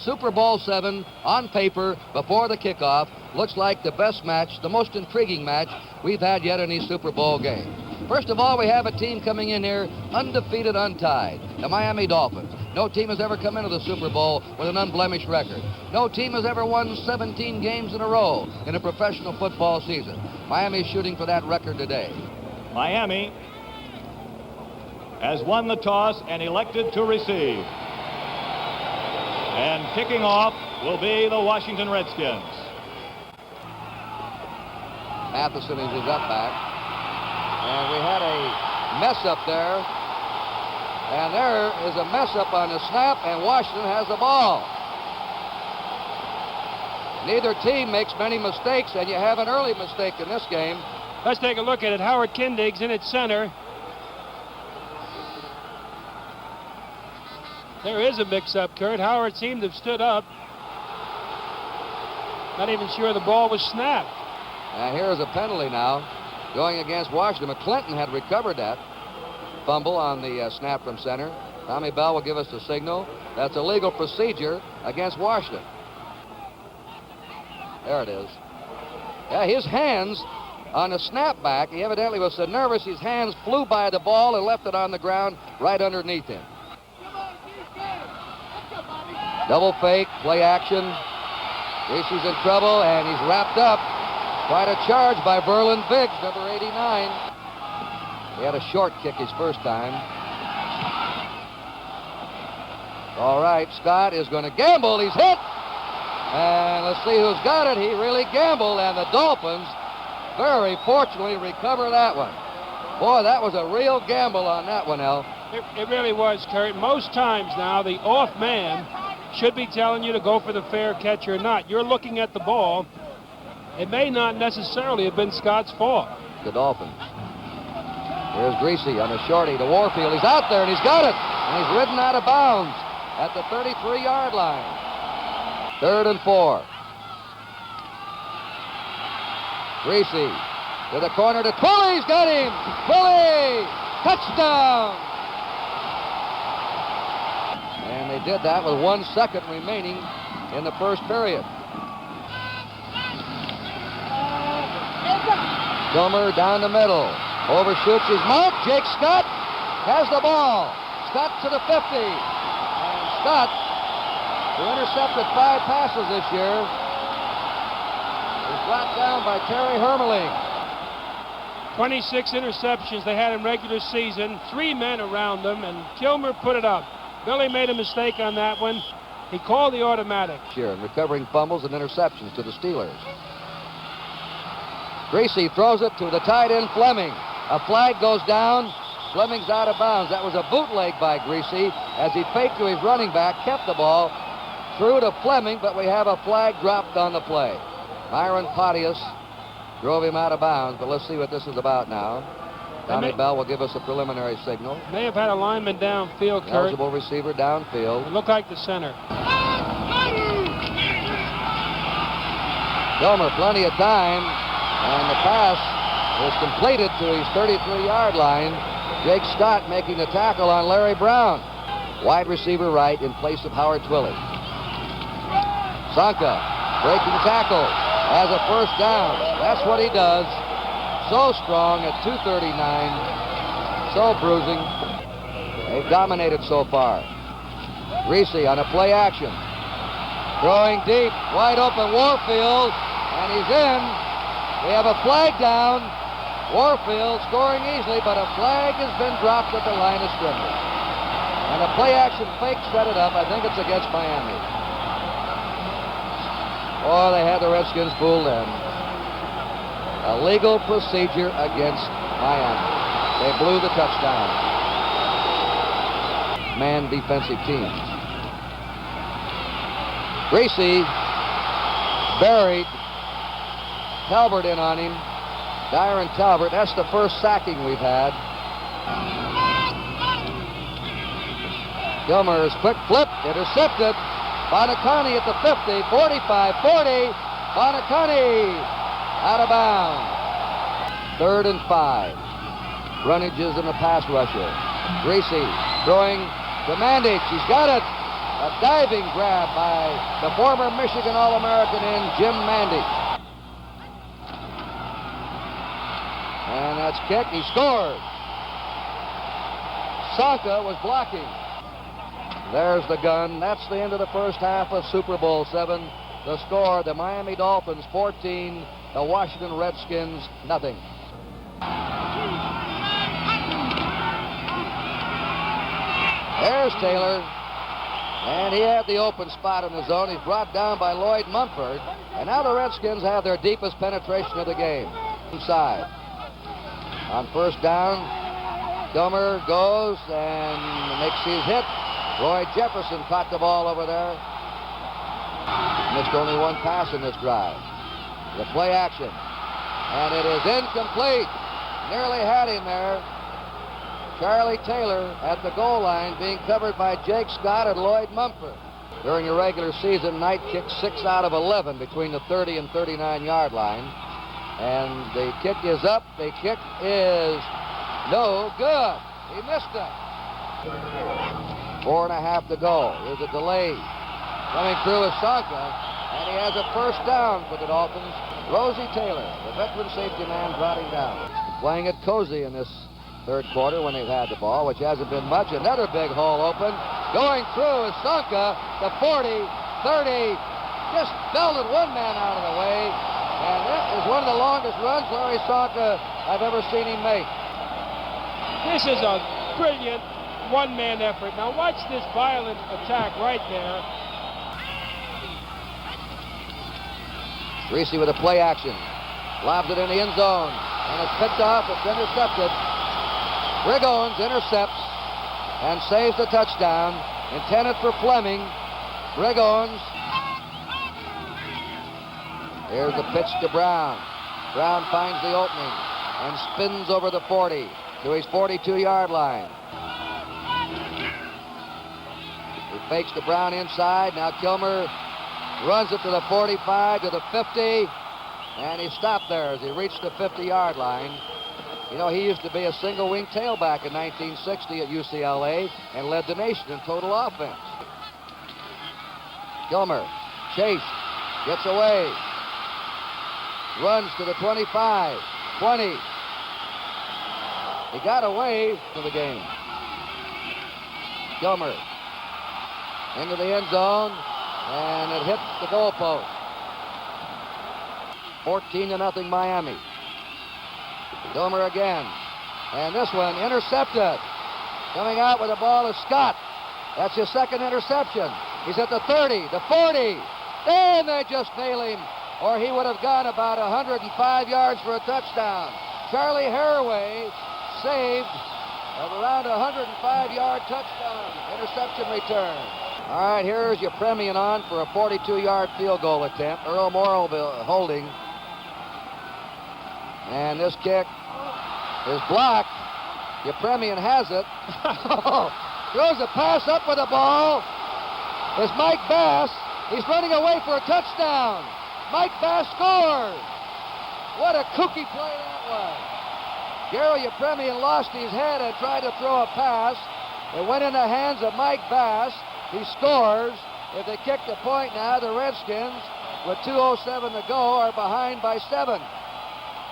Super Bowl VII on paper before the kickoff looks like the best match, the most intriguing match we've had yet in these Super Bowl games. First of all, we have a team coming in here undefeated, untied, the Miami Dolphins. No team has ever come into the Super Bowl with an unblemished record. No team has ever won 17 games in a row in a professional football season. Miami is shooting for that record today. Miami has won the toss and elected to receive. And kicking off will be the Washington Redskins. Matheson is his up back. And we had a mess up there. And there is a mess up on the snap, and Washington has the ball. Neither team makes many mistakes, and you have an early mistake in this game. Let's take a look at it. Howard Kindig's in its center. There is a mix-up, Kurt. Howard seemed to have stood up. Not even sure the ball was snapped. And here's a penalty now going against Washington. McClinton had recovered that fumble on the snap from center. Tommy Bell will give us the signal. That's a legal procedure against Washington. There it is. Yeah, his hands on the snapback, he evidently was so nervous his hands flew by the ball and left it on the ground right underneath him. Double fake, play action. Reese's in trouble, and he's wrapped up. Quite a charge by Verlin Biggs, number 89. He had a short kick his first time. All right, Scott is going to gamble. He's hit. And let's see who's got it. He really gambled, and the Dolphins very fortunately recover that one. Boy, that was a real gamble on that one, Al. It really was, Kurt. Most times now, the off man should be telling you to go for the fair catch or not. You're looking at the ball. It may not necessarily have been Scott's fault. The Dolphins. Here's Greasy on a shorty to Warfield. He's out there, and he's got it. And he's ridden out of bounds at the 33-yard line. 3rd and 4. Greasy to the corner to Twilley's got him. Twilley! Touchdown! And they did that with 1 second remaining in the first period. Gomer down the middle. Overshoots his mark. Jake Scott has the ball. Scott to the 50. And Scott, who intercepted 5 passes this year, is brought down by Terry Hermeling. 26 interceptions they had in regular season. 3 men around them, and Kilmer put it up. Billy made a mistake on that one. He called the automatic. Sure, and recovering fumbles and interceptions to the Steelers. Greasy throws it to the tight end Fleming. A flag goes down. Fleming's out of bounds. That was a bootleg by Greasy as he faked to his running back, kept the ball, threw to Fleming, but we have a flag dropped on the play. Myron Pontius drove him out of bounds, but let's see what this is about now. Tommy Bell will give us a preliminary signal. May have had a lineman downfield, Kurt. Eligible receiver downfield. It looked like the center. Gomer, plenty of time, and the pass is completed to his 33-yard line. Jake Scott making the tackle on Larry Brown. Wide receiver right in place of Howard Twilley. Sanka breaking tackle as a first down. That's what he does. So strong at 239. So bruising. They've dominated so far. Greasy on a play action. Throwing deep, wide open Warfield, and he's in. We have a flag down. Warfield scoring easily, but a flag has been dropped at the line of scrimmage. And a play action fake set it up. I think it's against Miami. Oh, they had the Redskins fooled then. A legal procedure against Miami. They blew the touchdown. Man defensive teams. Greasy buried Talbert in on him. Dyron Talbert, that's the first sacking we've had. Gilmer's quick flip, intercepted. Bonacani at the 50, 45, 40. Bonacani out of bounds. 3rd and 5. Runnages in the pass rusher. Greasy throwing to Mandich. He's got it. A diving grab by the former Michigan All-American end, Jim Mandy. And that's kicked. He scored. Sonka was blocking. There's the gun. That's the end of the first half of Super Bowl VII. The score, the Miami Dolphins 14, the Washington Redskins nothing. There's Taylor. And he had the open spot in the zone. He's brought down by Lloyd Mumford. And now the Redskins have their deepest penetration of the game. Inside. On first down, Kilmer goes and makes his hit. Roy Jefferson caught the ball over there. Missed only one pass in this drive. The play action. And it is incomplete. Nearly had him there. Charlie Taylor at the goal line being covered by Jake Scott and Lloyd Mumford. During the regular season, Knight kicked 6 out of 11 between the 30 and 39-yard line. And the kick is up. The kick is no good. He missed it. 4.5 to go. There's a delay. Coming through is Sonka, and he has a first down for the Dolphins. Rosie Taylor, the veteran safety man, brought him down. Playing it cozy in this third quarter when they've had the ball, which hasn't been much. Another big hole open. Going through is Sonka, the 40, 30, just belted one man out of the way. And that is one of the longest runs Larry Sonka I've ever seen him make. This is a brilliant one-man effort. Now watch this violent attack right there. Greasy with a play action. Lobs it in the end zone. And it's picked off. It's intercepted. Greg Owens intercepts and saves the touchdown. Intended for Fleming. Greg Owens. Here's the pitch to Brown. Brown finds the opening and spins over the 40 to his 42-yard line. He fakes to Brown inside. Now Kilmer runs it to the 45, to the 50, and he stopped there as he reached the 50-yard line. You know, he used to be a single-wing tailback in 1960 at UCLA and led the nation in total offense. Kilmer, chase, gets away, runs to the 25, 20. He got away to the game. Kilmer into the end zone, and it hits the goalpost. 14-0 Miami. Kilmer again, and this one intercepted. Coming out with the ball is Scott. That's his second interception. He's at the 30, the 40, and they just nail him, or he would have gone about 105 yards for a touchdown. Charlie Haraway saved around a 105-yard touchdown interception return. All right, here's Yepremian on for a 42-yard field goal attempt. Earl Morrill holding. And this kick is blocked. Yepremian has it. Throws a pass up with the ball. It's Mike Bass. He's running away for a touchdown. Mike Bass scores. What a kooky play that was. Gary Yepremian lost his head and tried to throw a pass. It went in the hands of Mike Bass. He scores. If they kick the point now, the Redskins, with 2:07 to go, are behind by 7.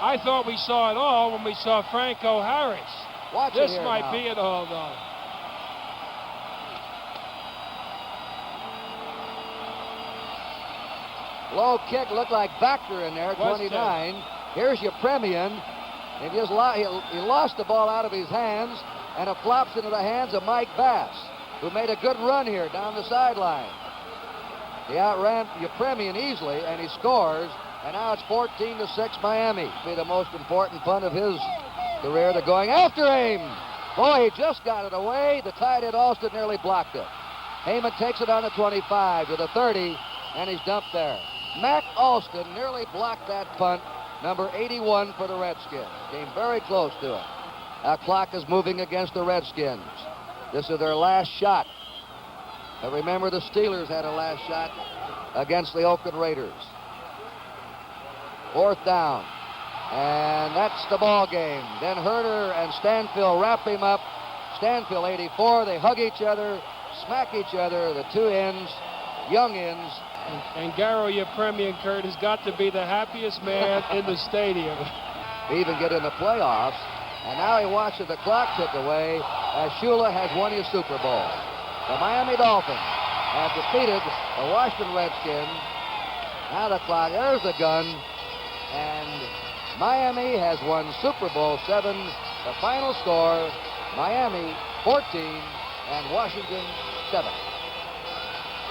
I thought we saw it all when we saw Franco Harris. Watch this it here might now. be it all, though. Low kick looked like Bacter in there, 29. Here's Yepremian. He lost the ball out of his hands, and it flops into the hands of Mike Bass, who made a good run here down the sideline. He outran Yepremian easily, and he scores. And now it's 14-6 Miami. Be the most important punt of his career. They're going after him. Boy, he just got it away. The tight end Alston nearly blocked it. Heyman takes it on the 25 to the 30, and he's dumped there. Mac Alston nearly blocked that punt. Number 81 for the Redskins. Came very close to it. Our clock is moving against the Redskins. This is their last shot. But remember, the Steelers had a last shot against the Oakland Raiders. Fourth down. And that's the ball game. Then Herter and Stanfield wrap him up. Stanfield 84. They hug each other. smack each other, the two ends, young ends. And Garo Yepremian, Kurt, has got to be the happiest man in the stadium. He even get in the playoffs, and now he watches the clock tick away as Shula has won his Super Bowl. The Miami Dolphins have defeated the Washington Redskins. Now the clock, there's the gun, and Miami has won Super Bowl VII. The final score, Miami 14 and Washington 7.